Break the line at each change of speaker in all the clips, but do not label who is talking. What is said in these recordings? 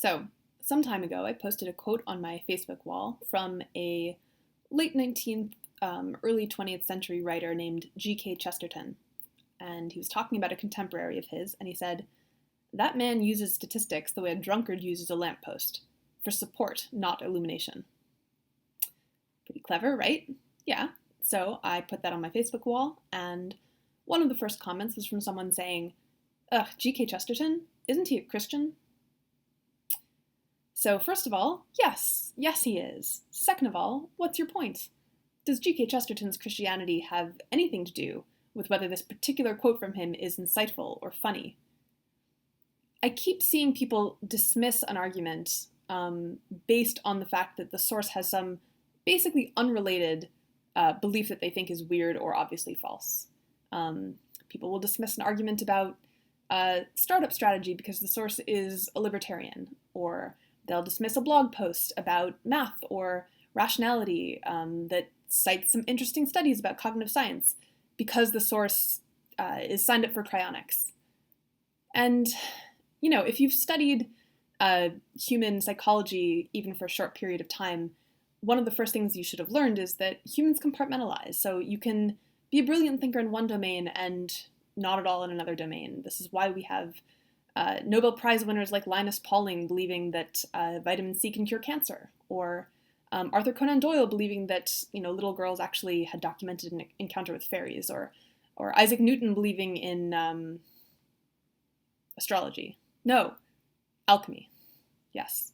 So, some time ago, I posted a quote on my Facebook wall from a late 19th, early 20th century writer named G.K. Chesterton. And he was talking about a contemporary of his, and he said, "That man uses statistics the way a drunkard uses a lamppost, for support, not illumination." Pretty clever, right? Yeah. So I put that on my Facebook wall, and one of the first comments was from someone saying, "Ugh, G.K. Chesterton? Isn't he a Christian?" So first of all, yes he is. Second of all, what's your point? Does G.K. Chesterton's Christianity have anything to do with whether this particular quote from him is insightful or funny? I keep seeing people dismiss an argument based on the fact that the source has some basically unrelated belief that they think is weird or obviously false. People will dismiss an argument about startup strategy because the source is a libertarian, or they'll dismiss a blog post about math or rationality that cites some interesting studies about cognitive science because the source is signed up for cryonics. And, if you've studied human psychology even for a short period of time, one of the first things you should have learned is that humans compartmentalize. So you can be a brilliant thinker in one domain and not at all in another domain. This is why we have Nobel Prize winners like Linus Pauling believing that vitamin C can cure cancer, or Arthur Conan Doyle believing that little girls actually had documented an encounter with fairies, or Isaac Newton believing in astrology. No, alchemy. Yes.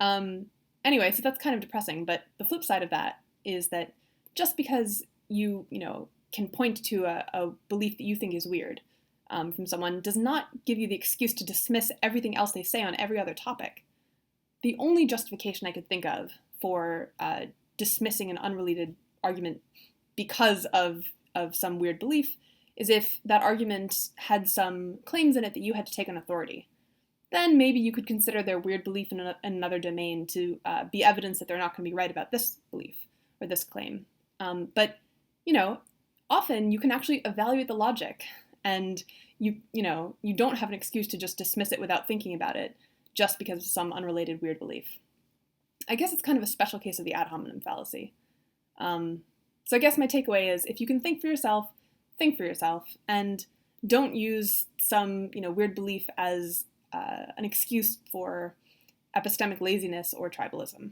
Anyway, so that's kind of depressing, but the flip side of that is that just because you can point to a belief that you think is weird from someone does not give you the excuse to dismiss everything else they say on every other topic. The only justification I could think of for dismissing an unrelated argument because of some weird belief is if that argument had some claims in it that you had to take on authority. Then maybe you could consider their weird belief in another domain to be evidence that they're not going to be right about this belief or this claim. But often you can actually evaluate the logic, and you don't have an excuse to just dismiss it without thinking about it just because of some unrelated weird belief. I guess it's kind of a special case of the ad hominem fallacy. So I guess my takeaway is, if you can think for yourself, and don't use some weird belief as an excuse for epistemic laziness or tribalism.